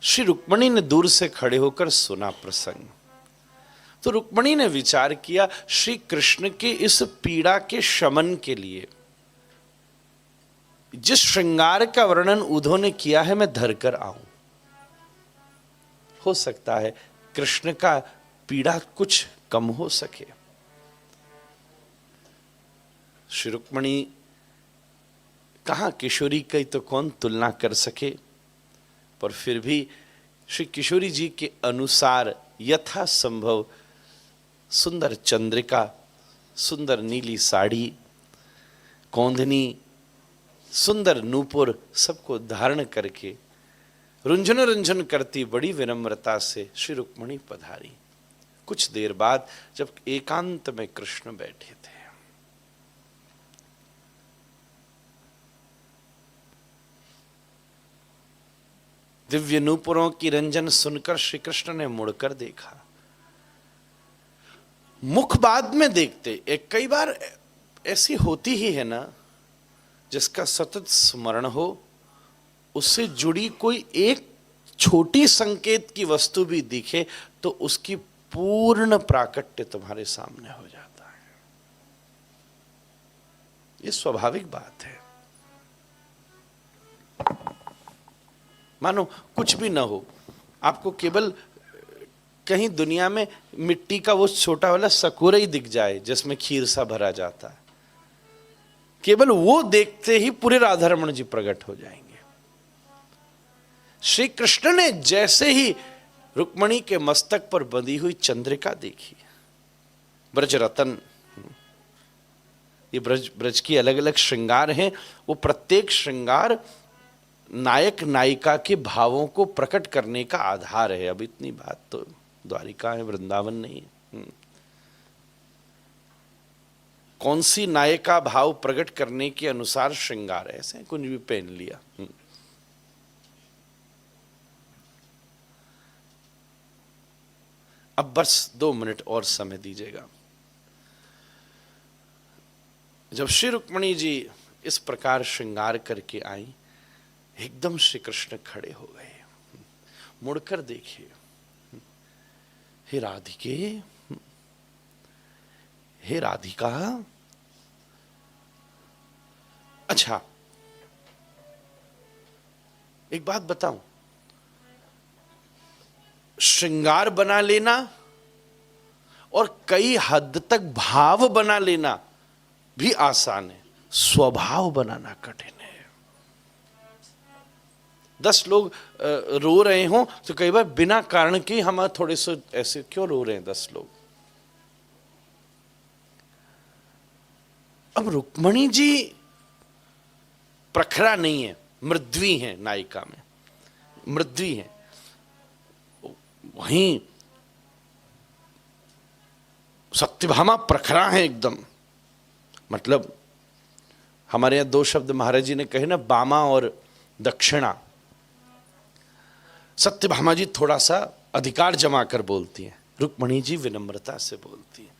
श्री रुक्मणी ने दूर से खड़े होकर सुना प्रसंग। तो रुक्मणी ने विचार किया, श्री कृष्ण के इस पीड़ा के शमन के लिए जिस श्रृंगार का वर्णन उन्होंने किया है मैं धरकर आऊं। हो सकता है कृष्ण का पीड़ा कुछ कम हो सके। श्री रुक्मणी कहां किशोरी की तो कौन तुलना कर सके, पर फिर भी श्री किशोरी जी के अनुसार यथा संभव सुंदर चंद्रिका, सुंदर नीली साड़ी, कौंधनी, सुंदर नूपुर सबको धारण करके रुंझन रुंझन करती बड़ी विनम्रता से श्री रुक्मणी पधारी। कुछ देर बाद जब एकांत में कृष्ण बैठे थे, दिव्य नूपुरों की रंजन सुनकर श्री कृष्ण ने मुड़कर देखा। मुख बाद में देखते, एक कई बार ऐसी होती ही है ना, जिसका सतत स्मरण हो, उससे जुड़ी कोई एक छोटी संकेत की वस्तु भी दिखे तो उसकी पूर्ण प्राकट्य तुम्हारे सामने हो जाता है। ये स्वाभाविक बात है। मानो कुछ भी ना हो, आपको केवल कहीं दुनिया में मिट्टी का वो छोटा वाला सकोरा ही दिख जाए जिसमें खीर सा भरा जाता है, केवल वो देखते ही पूरे राधारमण जी प्रकट हो जाएंगे। श्री कृष्ण ने जैसे ही रुक्मणी के मस्तक पर बंधी हुई चंद्रिका देखी, ब्रज रतन, ये ब्रज की अलग अलग श्रृंगार हैं, वो प्रत्येक श्रृंगार नायक नायिका के भावों को प्रकट करने का आधार है। अब इतनी बात तो द्वारिका है, वृंदावन नहीं है। कौन सी नायिका भाव प्रकट करने के अनुसार श्रृंगार है, ऐसे कुछ भी पहन लिया। अब बस 2 मिनट और समय दीजिएगा। जब श्री रुक्मणी जी इस प्रकार श्रृंगार करके आई, एकदम श्री कृष्ण खड़े हो गए, मुड़कर देखिए, हे राधिके, हे राधिका। अच्छा एक बात बताऊं, श्रृंगार बना लेना और कई हद तक भाव बना लेना भी आसान है, स्वभाव बनाना कठिन है। 10 लोग रो रहे हों तो कई बार बिना कारण के हम थोड़े से ऐसे क्यों रो रहे हैं 10 लोग। अब रुक्मणी जी प्रखरा नहीं है, मृद्वी है, नायिका में मृद्वी है। वहीं सत्यभामा प्रखरा है एकदम, मतलब हमारे यहां 2 शब्द महाराज जी ने कहे ना, बामा और दक्षिणा। सत्यभामा जी थोड़ा सा अधिकार जमा कर बोलती हैं, रुक्मणी जी विनम्रता से बोलती है।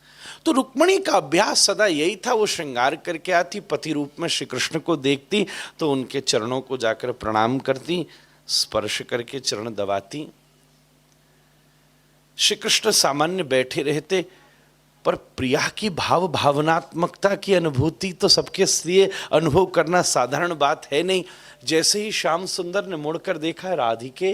तो रुक्मणी का अभ्यास सदा यही था, वो श्रृंगार करके आती, पति रूप में श्री कृष्ण को देखती तो उनके चरणों को जाकर प्रणाम करती, स्पर्श करके चरण दबाती। श्री कृष्ण सामान्य बैठे रहते, पर प्रिया की भाव भावनात्मकता की अनुभूति तो सबके लिए अनुभव करना साधारण बात है नहीं। जैसे ही श्याम सुंदर ने मुड़कर देखा, राधिके,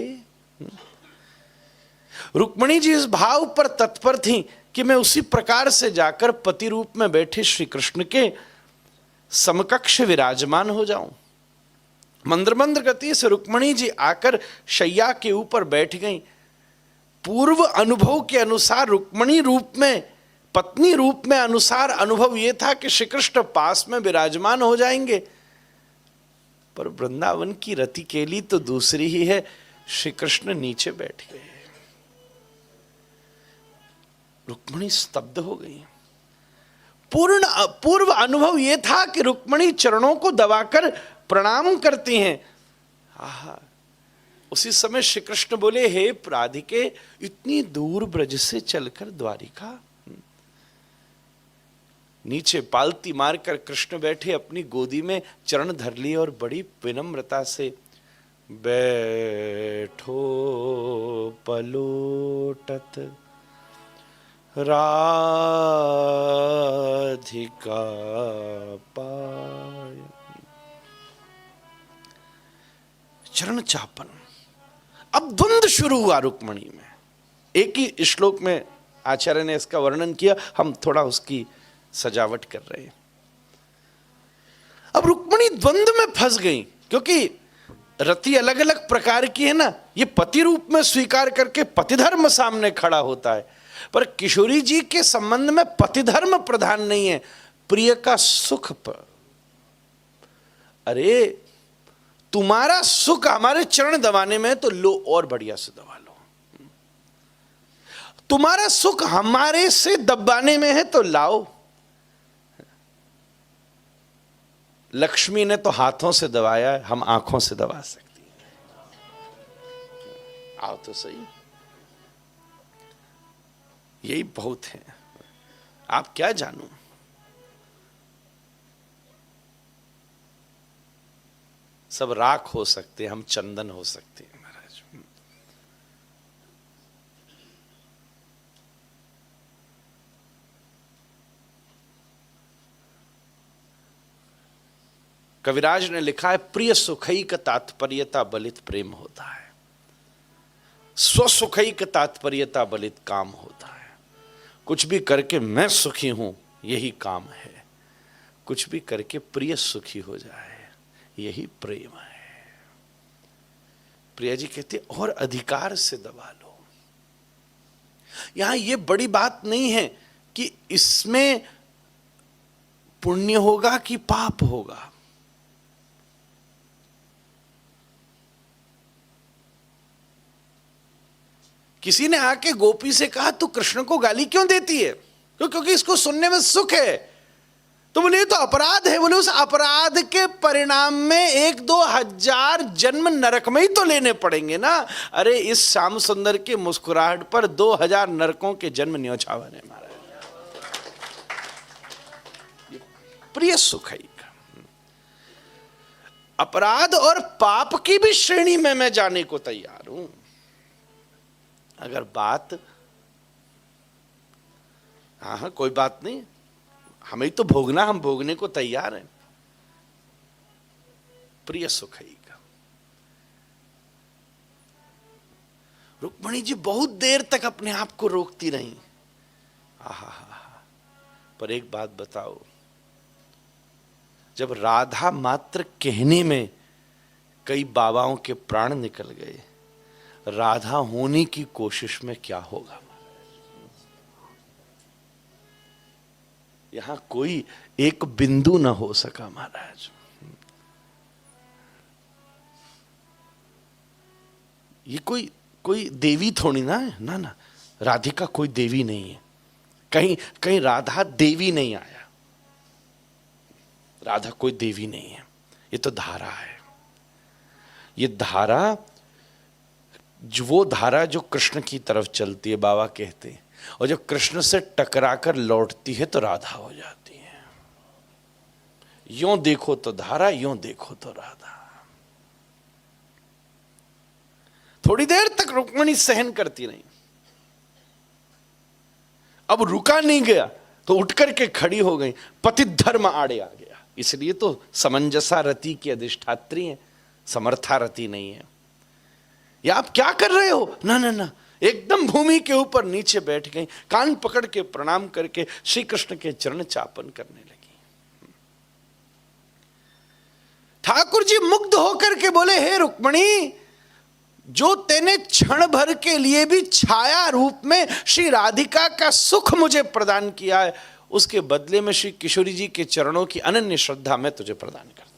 रुक्मणी जी इस भाव पर तत्पर थी कि मैं उसी प्रकार से जाकर पति रूप में बैठे श्री कृष्ण के समकक्ष विराजमान हो जाऊं। मंद्र मंद्र गति से रुक्मणी जी आकर शैया के ऊपर बैठ गईं। पूर्व अनुभव के अनुसार रुक्मणी रूप में, पत्नी रूप में अनुसार अनुभव यह था कि श्री कृष्ण पास में विराजमान हो जाएंगे, पर वृंदावन की रति केली तो दूसरी ही है। श्री कृष्ण नीचे बैठ गए, रुक्मणी स्तब्ध हो गई। पूर्व अनुभव यह था कि रुक्मणी चरणों को दबाकर प्रणाम करती हैं। आहा, उसी समय श्री कृष्ण बोले, हे राधिके, इतनी दूर ब्रज से चलकर द्वारिका। नीचे पालती मारकर कृष्ण बैठे अपनी गोदी में चरण धर लिए और बड़ी विनम्रता से बैठो पलोटत राधिका पाय। चरण चापन। अब द्वंद्व शुरू हुआ रुक्मणी में। एक ही श्लोक में आचार्य ने इसका वर्णन किया, हम थोड़ा उसकी सजावट कर रहे हैं। अब रुक्मणी द्वंद्व में फंस गई, क्योंकि रति अलग अलग प्रकार की है ना। ये पति रूप में स्वीकार करके पति धर्म सामने खड़ा होता है, पर किशोरी जी के संबंध में पति धर्म प्रधान नहीं है, प्रिय का सुख पर। अरे तुम्हारा सुख हमारे चरण दबाने में है तो लो और बढ़िया से दबा लो, तुम्हारा सुख हमारे से दबाने में है तो लाओ। लक्ष्मी ने तो हाथों से दबाया है, हम आंखों से दबा सकती हैं। आओ तो सही, यही बहुत है। आप क्या जानो, सब राख हो सकते हैं, हम चंदन हो सकते हैं महाराज। कविराज ने लिखा है, प्रिय सुखई का तात्पर्यता बलित प्रेम होता है, स्वसुखई का तात्पर्यता बलित काम होता है। कुछ भी करके मैं सुखी हूं यही काम है, कुछ भी करके प्रिय सुखी हो जाए यही प्रेम है। प्रिया जी कहते और अधिकार से दबा लो। यहां यह बड़ी बात नहीं है कि इसमें पुण्य होगा कि पाप होगा। किसी ने आके गोपी से कहा तू कृष्ण को गाली क्यों देती है? क्योंकि इसको सुनने में सुख है। तो बोले तो अपराध है। बोले उस अपराध के परिणाम में 1-2 हजार जन्म नरक में ही तो लेने पड़ेंगे ना। अरे इस श्याम सुंदर के मुस्कुराहट पर 2000 नरकों के जन्म न्योछावर है महाराज। प्रिय सुख है। अपराध और पाप की भी श्रेणी में मैं जाने को तैयार हूं। अगर बात हाँ कोई बात नहीं, हमें तो भोगना, हम भोगने को तैयार हैं। प्रिय सुखई का। रुक्मणी जी बहुत देर तक अपने आप को रोकती रहीं। आहा, पर एक बात बताओ, जब राधा मात्र कहने में कई बाबाओं के प्राण निकल गए, राधा होने की कोशिश में क्या होगा? यहां कोई एक बिंदु ना हो सका महाराज। ये कोई देवी थोड़ी ना है, ना राधिका कोई देवी नहीं है। कहीं राधा देवी नहीं आया। राधा कोई देवी नहीं है, ये तो धारा है। ये धारा वो धारा जो कृष्ण की तरफ चलती है, बाबा कहते हैं, और जब कृष्ण से टकराकर लौटती है तो राधा हो जाती है। यूं देखो तो धारा, यूं देखो तो राधा। थोड़ी देर तक रुक्मणी सहन करती रही। अब रुका नहीं गया तो उठ करके खड़ी हो गई। पति धर्म आड़े आ गया। इसलिए तो समंजसा रति की अधिष्ठात्री है, समर्था रति नहीं है। या आप क्या कर रहे हो? ना, एकदम भूमि के ऊपर नीचे बैठ गई, कान पकड़ के प्रणाम करके श्री कृष्ण के चरण चापन करने लगी। ठाकुर जी मुग्ध होकर के बोले, हे रुक्मणी, जो तेने क्षण भर के लिए भी छाया रूप में श्री राधिका का सुख मुझे प्रदान किया है, उसके बदले में श्री किशोरी जी के चरणों की अनन्य श्रद्धा मैं तुझे प्रदान करता हूं।